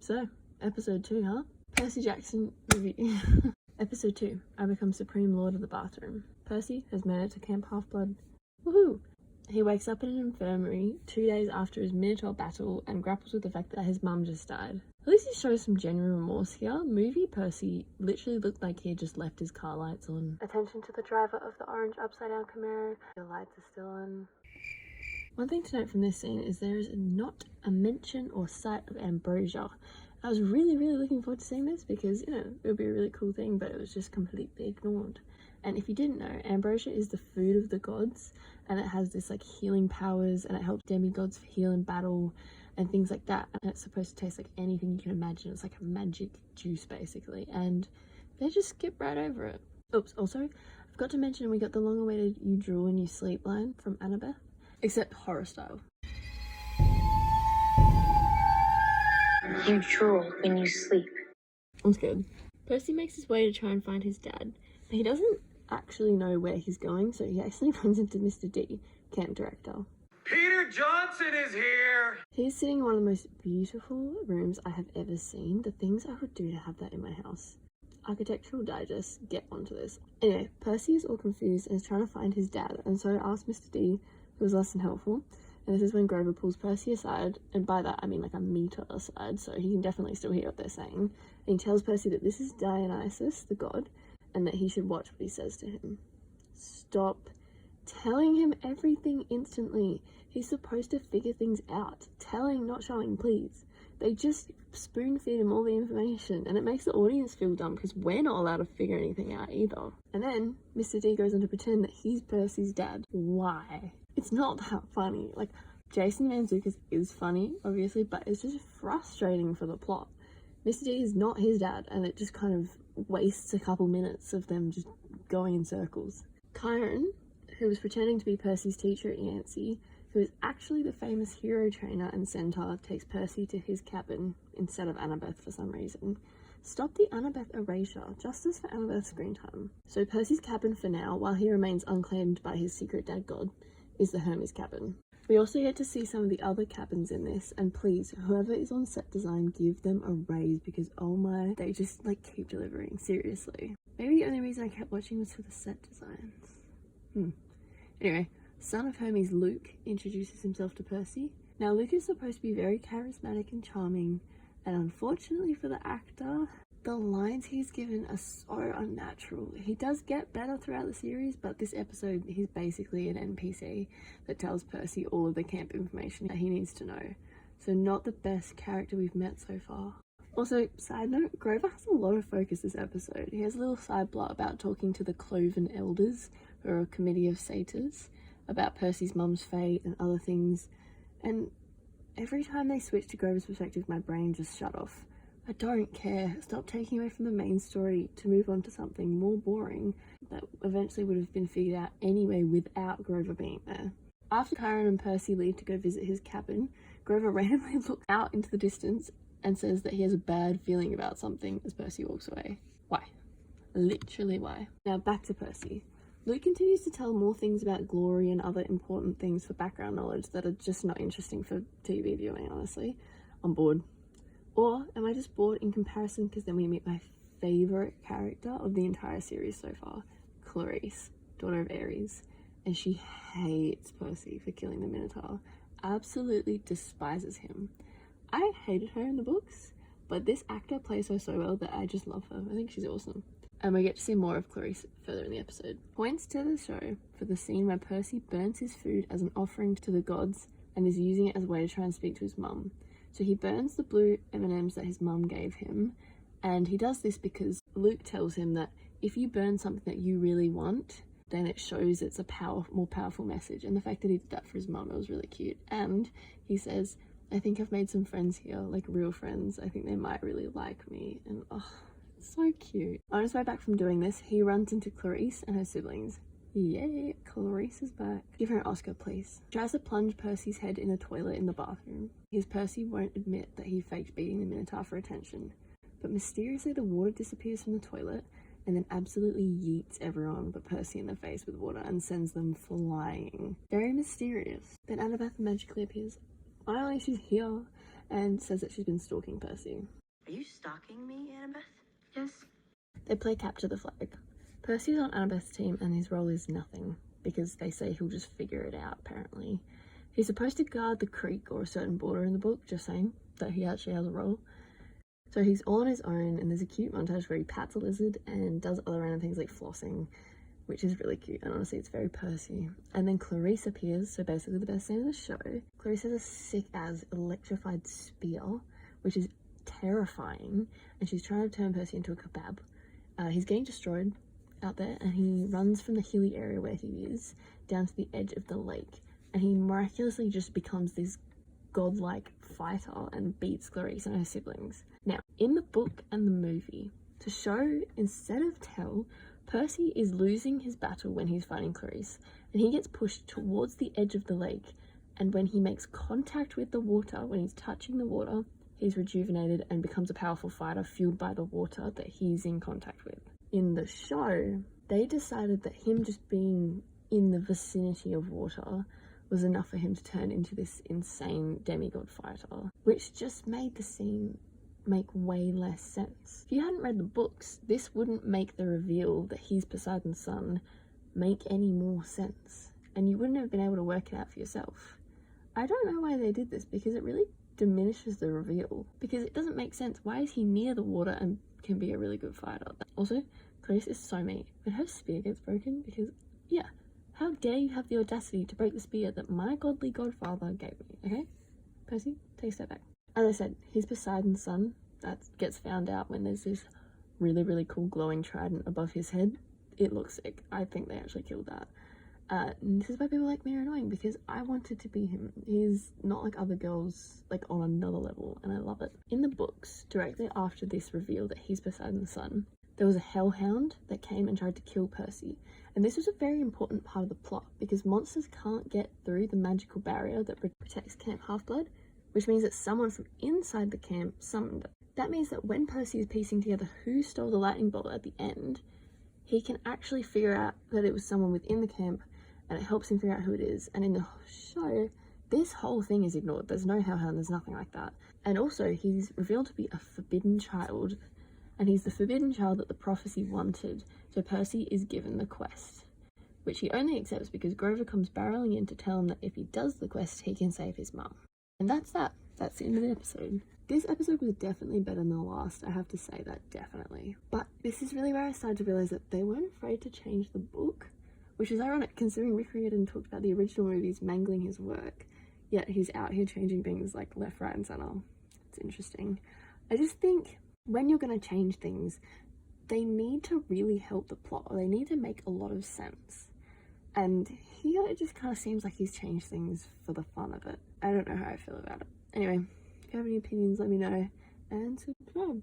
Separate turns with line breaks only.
So, episode 2, huh? Percy Jackson review. Episode 2, I become Supreme Lord of the Bathroom. Percy has made it to Camp Half-Blood. Woohoo! He wakes up in an infirmary 2 days after his Minotaur battle and grapples with the fact that his mum just died. At least he shows some genuine remorse here. Movie Percy literally looked like he had just left his car lights on. Attention to the driver of the orange upside-down Camaro. The lights are still on. One thing to note from this scene is there is not a mention or sight of ambrosia. I was really looking forward to seeing this because, you know, it would be a really cool thing, but it was just completely ignored. And if you didn't know, ambrosia is the food of the gods, and it has this like healing powers, and it helps demigods heal in battle and things like that. And it's supposed to taste like anything you can imagine. It's like a magic juice basically, and they just skip right over it. Oops, also, I forgot to mention we got the long-awaited "You Drool When You Sleep" line from Annabeth, except horror style.
You drool when you sleep.
I'm scared. Percy makes his way to try and find his dad, but he doesn't actually know where he's going, so he actually runs into Mr. D, camp director.
Peter Johnson is here!
He's sitting in one of the most beautiful rooms I have ever seen. The things I would do to have that in my house. Architectural Digest, get onto this. Anyway, Percy is all confused and is trying to find his dad, and so asks Mr. D, who was less than helpful. And this is when Grover pulls Percy aside, and by that I mean like a meter aside, so he can definitely still hear what they're saying. And he tells Percy that this is Dionysus, the god, and that he should watch what he says to him. Stop telling him everything instantly. He's supposed to figure things out. Telling, not showing, please. They just spoon feed him all the information, and it makes the audience feel dumb because we're not allowed to figure anything out either. And then Mr. D goes on to pretend that he's Percy's dad. Why? It's not that funny. Like, Jason Mantzoukas is funny, obviously, but it's just frustrating for the plot. Mr. D is not his dad, and it just kind of wastes a couple minutes of them just going in circles. Chiron, who was pretending to be Percy's teacher at Yancey, who is actually the famous hero trainer and centaur, takes Percy to his cabin instead of Annabeth for some reason. Stop the Annabeth erasure. Justice for Annabeth's screen time. So Percy's cabin for now, while he remains unclaimed by his secret dad god, is the Hermes cabin. We also get to see some of the other cabins in this, and please, whoever is on set design, give them a raise because oh my, they just like keep delivering, seriously. Maybe the only reason I kept watching was for the set designs. Anyway, son of Hermes Luke introduces himself to Percy. Now Luke is supposed to be very charismatic and charming, and unfortunately for the actor, the lines he's given are so unnatural. He does get better throughout the series, but this episode, he's basically an NPC that tells Percy all of the camp information that he needs to know. So not the best character we've met so far. Also, side note, Grover has a lot of focus this episode. He has a little side plot about talking to the Cloven Elders, who are a committee of satyrs, about Percy's mum's fate and other things. And every time they switch to Grover's perspective, my brain just shut off. I don't care. Stop taking away from the main story to move on to something more boring that eventually would have been figured out anyway without Grover being there. After Chiron and Percy leave to go visit his cabin, Grover randomly looks out into the distance and says that he has a bad feeling about something as Percy walks away. Why? Literally why? Now back to Percy. Luke continues to tell more things about glory and other important things for background knowledge that are just not interesting for TV viewing, honestly. I'm bored. Or am I just bored in comparison because then we meet my favourite character of the entire series so far, Clarice, daughter of Ares, and she hates Percy for killing the Minotaur, absolutely despises him. I hated her in the books, but this actor plays her so well that I just love her. I think she's awesome. And we get to see more of Clarice further in the episode. Points to the show for the scene where Percy burns his food as an offering to the gods and is using it as a way to try and speak to his mum. So he burns the blue M&Ms that his mum gave him, and he does this because Luke tells him that if you burn something that you really want, then it shows it's a more powerful message. And the fact that he did that for his mum, it was really cute. And he says, I think I've made some friends here, like real friends. I think they might really like me. And oh, it's so cute. On his way back from doing this, he runs into Clarice and her siblings. Yay, Clarice is back. Give her an Oscar, please. She tries to plunge Percy's head in a toilet in the bathroom. Because Percy won't admit that he faked beating the Minotaur for attention. But mysteriously the water disappears from the toilet and then absolutely yeets everyone but Percy in the face with water and sends them flying. Very mysterious. Then Annabeth magically appears. Finally, she's here. and says that she's been stalking Percy.
Are you stalking me, Annabeth? Yes.
They play capture the flag. Percy's on Annabeth's team and his role is nothing, because they say he'll just figure it out, apparently. He's supposed to guard the creek or a certain border in the book, just saying that he actually has a role. So he's all on his own, and there's a cute montage where he pats a lizard and does other random things like flossing, which is really cute, and honestly it's very Percy. And then Clarice appears, so basically the best scene of the show. Clarice has a sick-as electrified spear, which is terrifying, and she's trying to turn Percy into a kebab. He's getting destroyed out there, and he runs from the hilly area where he is down to the edge of the lake, and he miraculously just becomes this godlike fighter and beats Clarice and her siblings. Now, in the book and the movie, to show instead of tell, Percy is losing his battle when he's fighting Clarice, and he gets pushed towards the edge of the lake, and when he makes contact with the water, when he's touching the water, he's rejuvenated and becomes a powerful fighter fueled by the water that he's in contact with. In the show, they decided that him just being in the vicinity of water was enough for him to turn into this insane demigod fighter, which just made the scene make way less sense. If you hadn't read the books, this wouldn't make the reveal that he's Poseidon's son make any more sense, and you wouldn't have been able to work it out for yourself. I don't know why they did this, because it really diminishes the reveal, because it doesn't make sense. Why is he near the water and can be a really good fighter? Also, Clarice is so mean, but her spear gets broken because, yeah, how dare you have the audacity to break the spear that my godly godfather gave me, okay? Percy, take a step back. As I said, he's Poseidon's son. That gets found out when there's this really, really cool glowing trident above his head. It looks sick. I think they actually killed that. And this is why people like me are annoying, because I wanted to be him. He's not like other girls, like on another level, and I love it. In the books, directly after this reveal that he's Poseidon's son, there was a hellhound that came and tried to kill Percy. And this was a very important part of the plot, because monsters can't get through the magical barrier that protects Camp Half-Blood, which means that someone from inside the camp summoned it. That means that when Percy is piecing together who stole the lightning bolt at the end, he can actually figure out that it was someone within the camp, and it helps him figure out who it is. And in the show, this whole thing is ignored. There's no hellhound, there's nothing like that. And also, he's revealed to be a forbidden child, and he's the forbidden child that the prophecy wanted, so Percy is given the quest, which he only accepts because Grover comes barreling in to tell him that if he does the quest, he can save his mum. And that's that. That's the end of the episode. This episode was definitely better than the last, I have to say that, definitely. But this is really where I started to realise that they weren't afraid to change the book, which is ironic considering Rick Riordan talked about the original movies mangling his work, yet he's out here changing things like left, right and centre. It's interesting. I just think when you're going to change things, they need to really help the plot, or they need to make a lot of sense. And here it just kind of seems like he's changed things for the fun of it. I don't know how I feel about it. Anyway, if you have any opinions, let me know, and subscribe.